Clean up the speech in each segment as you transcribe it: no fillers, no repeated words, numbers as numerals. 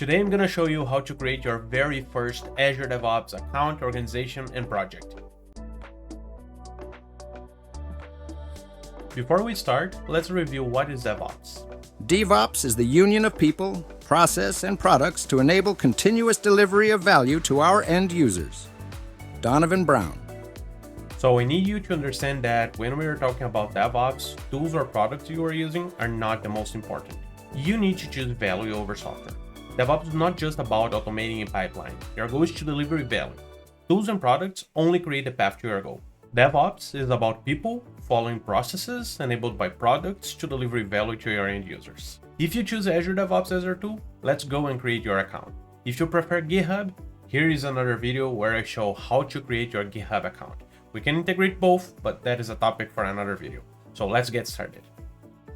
Today I'm going to show you how to create your very first Azure DevOps account, organization, and project. Before we start, let's review what is DevOps. DevOps is the union of people, process, and products to enable continuous delivery of value to our end users. Donovan Brown. So I need you to understand that when we are talking about DevOps, tools or products you are using are not the most important. You need to choose value over software. DevOps is not just about automating a pipeline. Your goal is to deliver value. Tools and products only create the path to your goal. DevOps is about people following processes enabled by products to deliver value to your end users. If you choose Azure DevOps as your tool, let's go and create your account. If you prefer GitHub, here is another video where I show how to create your GitHub account. We can integrate both, but that is a topic for another video. So let's get started.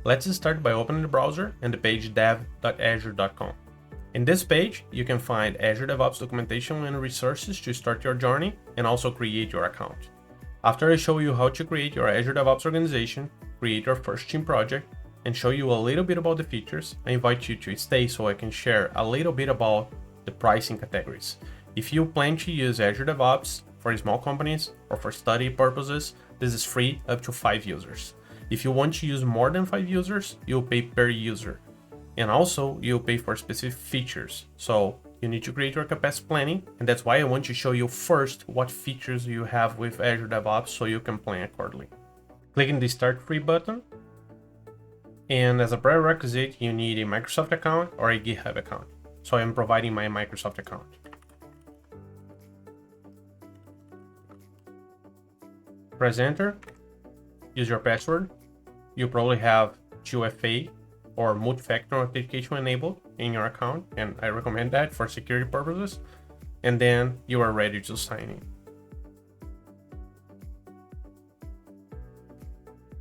Let's start by opening the browser and the page dev.azure.com. In this page, you can find Azure DevOps documentation and resources to start your journey and also create your account. After I show you how to create your Azure DevOps organization, create your first team project, and show you a little bit about the features, I invite you to stay so I can share a little bit about the pricing categories. If you plan to use Azure DevOps for small companies or for study purposes, this is free up to 5 users. If you want to use more than 5 users, you'll pay per user. And also, you'll pay for specific features. So you need to create your capacity planning, and that's why I want to show you first what features you have with Azure DevOps so you can plan accordingly. Clicking the Start Free button, and as a prerequisite, you need a Microsoft account or a GitHub account. So I'm providing my Microsoft account. Press Enter, use your password. You probably have 2FA or multi-factor authentication enabled in your account, and I recommend that for security purposes. And then you are ready to sign in.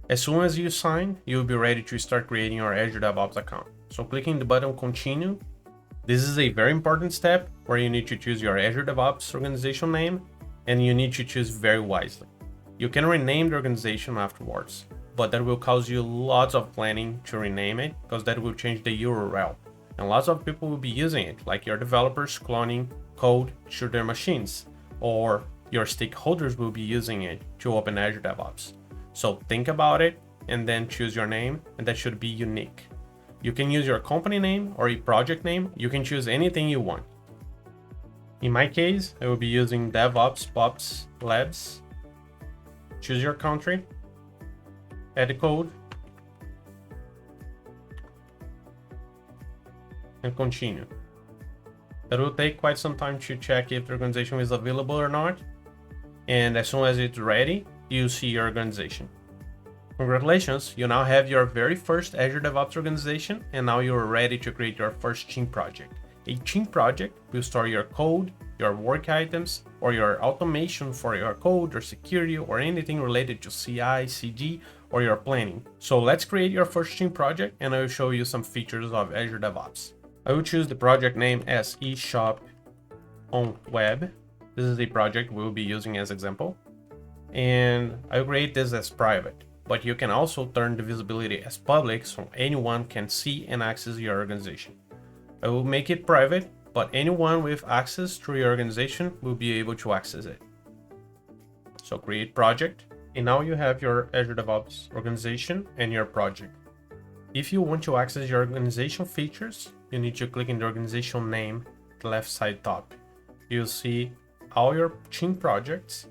As soon as you sign, you'll be ready to start creating your Azure DevOps account. So clicking the button Continue. This is a very important step where you need to choose your Azure DevOps organization name, and you need to choose very wisely. You can rename the organization afterwards, but that will cause you lots of planning to rename it because that will change the URL. And lots of people will be using it, like your developers cloning code to their machines, or your stakeholders will be using it to open Azure DevOps. So think about it and then choose your name, and that should be unique. You can use your company name or a project name. You can choose anything you want. In my case, I will be using DevOps Pops Labs. Choose your country, add the code, and continue. That will take quite some time to check if the organization is available or not. And as soon as it's ready, you'll see your organization. Congratulations, you now have your very first Azure DevOps organization, and now you're ready to create your first team project. A team project will store your code, your work items, or your automation for your code or security or anything related to CI, CD, or your planning. So let's create your first team project, and I will show you some features of Azure DevOps. I will choose the project name as eShop on Web. This is the project we'll be using as example. And I will create this as private, but you can also turn the visibility as public so anyone can see and access your organization. I will make it private, but anyone with access to your organization will be able to access it. So create project, and now you have your Azure DevOps organization and your project. If you want to access your organization features, you need to click in the organization name, the left side top. You'll see all your team projects,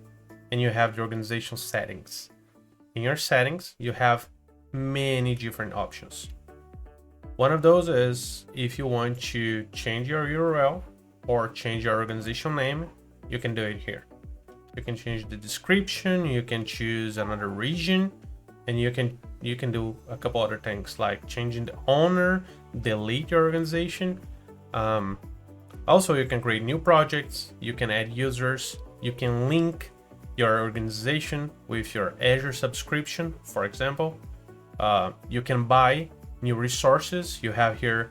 and you have the organization settings. In your settings, you have many different options. One of those is if you want to change your URL or change your organization name, you can do it here. You can change the description, you can choose another region, and you can do a couple other things like changing the owner, delete your organization. Also, you can create new projects, you can add users, you can link your organization with your Azure subscription, for example. You can buy new resources. You have here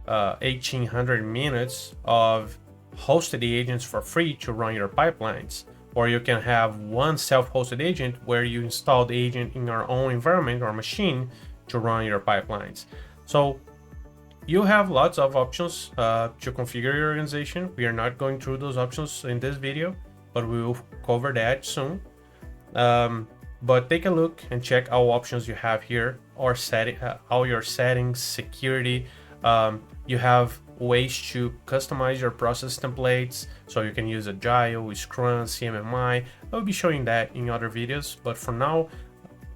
1800 minutes of hosted agents for free to run your pipelines. Or you can have one self-hosted agent where you install the agent in your own environment or machine to run your pipelines. So you have lots of options to configure your organization. We are not going through those options in this video, but we will cover that soon. But take a look and check all options you have here, or all your settings, security. You have ways to customize your process templates, so you can use Agile, Scrum, CMMI. I'll be showing that in other videos, but for now,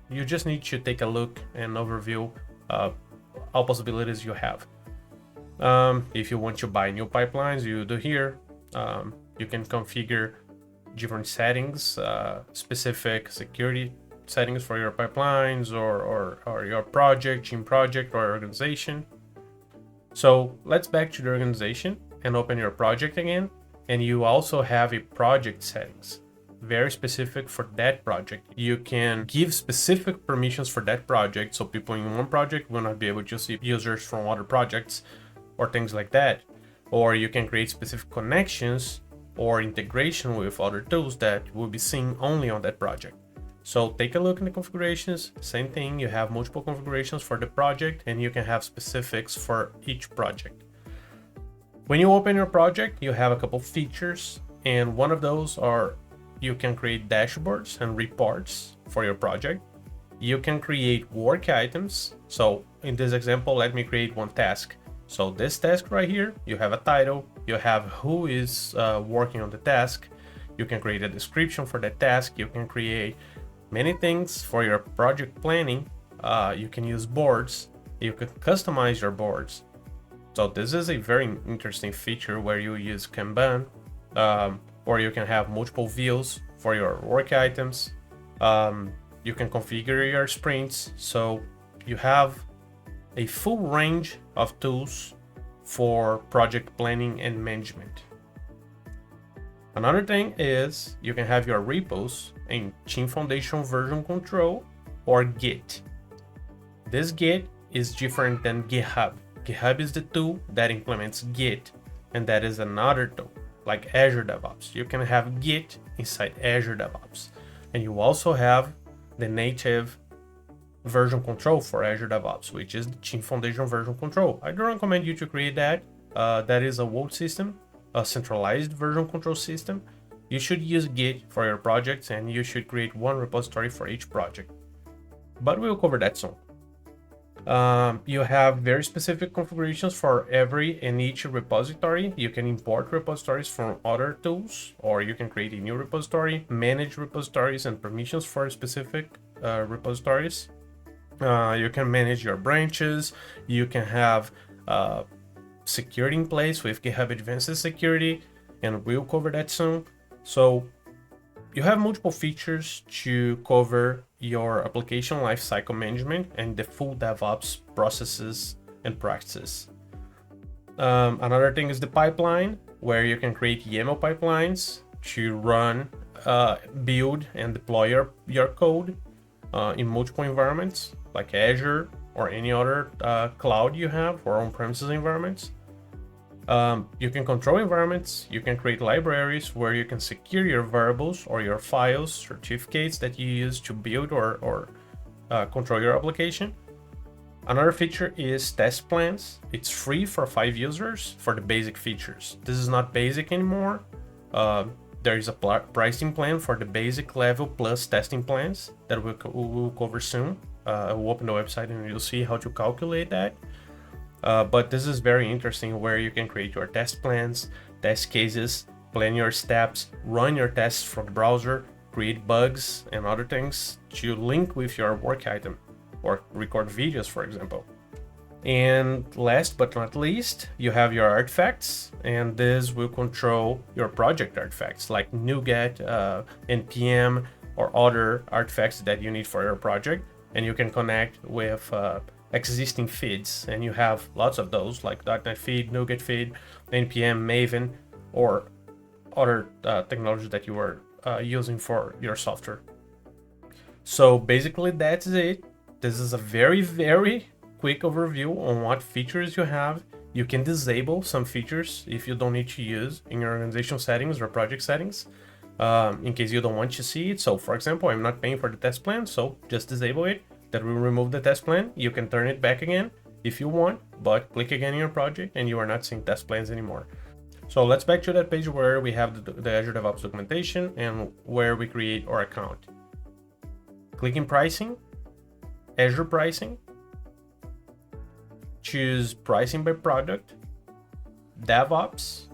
you just need to take a look and overview all possibilities you have. If you want to buy new pipelines, you do here. You can configure different settings, specific security settings for your pipelines or your project, team project, or organization. So let's back to the organization and open your project again. And you also have a project settings, very specific for that project. You can give specific permissions for that project, so people in one project will not be able to see users from other projects or things like that. Or you can create specific connections or integration with other tools that will be seen only on that project. So take a look in the configurations. Same thing, you have multiple configurations for the project, and you can have specifics for each project. When you open your project, you have a couple features, and one of those are you can create dashboards and reports for your project. You can create work items. So in this example, let me create one task. So this task right here, you have a title, you have who is working on the task, you can create a description for that task, you can create many things for your project planning. You can use boards, you can customize your boards. So this is a very interesting feature where you use Kanban, or you can have multiple views for your work items. You can configure your sprints, so you have a full range of tools for project planning and management. Another thing is you can have your repos in Team Foundation version control or Git. This Git is different than GitHub. GitHub is the tool that implements Git, and that is another tool like Azure DevOps. You can have Git inside Azure DevOps, and you also have the native version control for Azure DevOps, which is the Team Foundation version control. I don't recommend you to create that. That is a old system, a centralized version control system. You should use Git for your projects, and you should create one repository for each project. But we'll cover that soon. You have very specific configurations for every and each repository. You can import repositories from other tools, or you can create a new repository, manage repositories and permissions for specific repositories. You can manage your branches. You can have security in place with GitHub Advanced Security, and we'll cover that soon. So you have multiple features to cover your application lifecycle management and the full DevOps processes and practices. Another thing is the pipeline, where you can create YAML pipelines to run, build, and deploy your code in multiple environments like Azure or any other cloud you have, or on-premises environments. You can control environments, you can create libraries where you can secure your variables or your files, certificates that you use to build or control your application. Another feature is test plans. It's free for 5 users for the basic features. This is not basic anymore. There is a pricing plan for the basic level plus testing plans that we'll cover soon. We'll open the website and you'll see how to calculate that. But this is very interesting, where you can create your test plans, test cases, plan your steps, run your tests from the browser, create bugs and other things to link with your work item, or record videos, for example. And last but not least, you have your artifacts, and this will control your project artifacts like NuGet, NPM, or other artifacts that you need for your project. And you can connect with existing feeds, and you have lots of those like .NET Feed, NuGet Feed, NPM, Maven, or other technologies that you are using for your software. So basically that's it. This is a very, very quick overview on what features you have. You can disable some features if you don't need to use in your organizational settings or project settings, in case you don't want to see it. So for example, I'm not paying for the test plan, so just disable it. That will remove the test plan. You can turn it back again if you want, but click again in your project and you are not seeing test plans anymore. So let's back to that page where we have the Azure DevOps documentation and where we create our account. Click in pricing, Azure pricing, choose pricing by product, DevOps,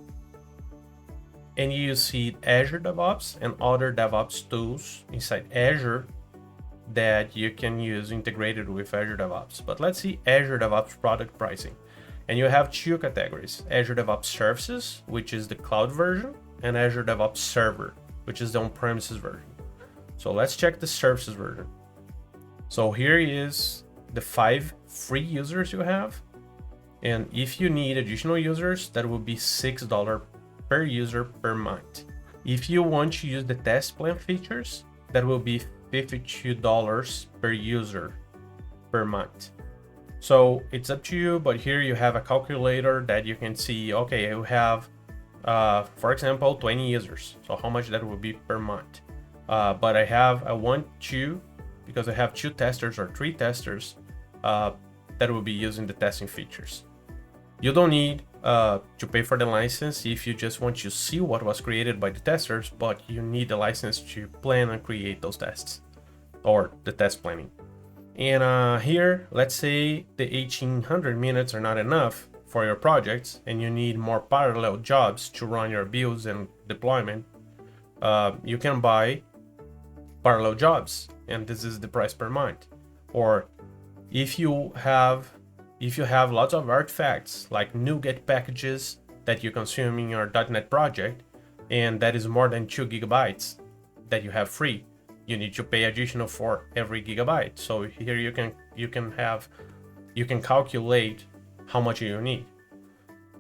and you see Azure DevOps and other DevOps tools inside Azure that you can use integrated with Azure DevOps. But let's see Azure DevOps product pricing. And you have two categories, Azure DevOps Services, which is the cloud version, and Azure DevOps Server, which is the on-premises version. So let's check the services version. So here is the 5 free users you have. And if you need additional users, that will be $6 per user per month. If you want to use the test plan features, that will be $52 per user per month. So it's up to you, but here you have a calculator that you can see, okay, you have, for example, 20 users. So how much that will be per month. But I have a 1, 2, because I have 2 testers or 3 testers that will be using the testing features. You don't need to pay for the license if you just want to see what was created by the testers, but you need the license to plan and create those tests or the test planning. And here, let's say the 1800 minutes are not enough for your projects and you need more parallel jobs to run your builds and deployment. You can buy parallel jobs, and this is the price per month. Or if you have lots of artifacts like NuGet packages that you consume in your .NET project, and that is more than 2 gigabytes that you have free, you need to pay additional for every gigabyte. So here you can calculate how much you need.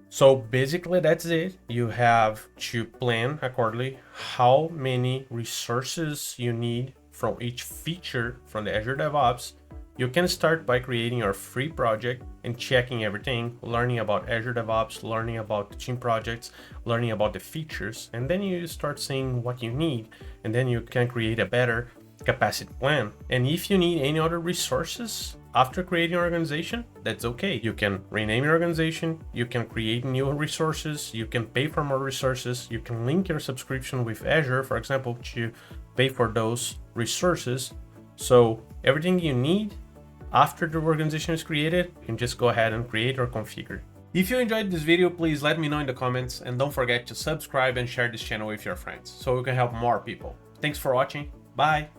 So basically that's it. You have to plan accordingly how many resources you need from each feature from the Azure DevOps. You can start by creating your free project and checking everything, learning about Azure DevOps, learning about the team projects, learning about the features, and then you start seeing what you need, and then you can create a better capacity plan. And if you need any other resources after creating your organization, that's okay. You can rename your organization, you can create new resources, you can pay for more resources, you can link your subscription with Azure, for example, to pay for those resources. So everything you need after the organization is created, you can just go ahead and create or configure. If you enjoyed this video, please let me know in the comments, and don't forget to subscribe and share this channel with your friends so we can help more people. Thanks for watching. Bye.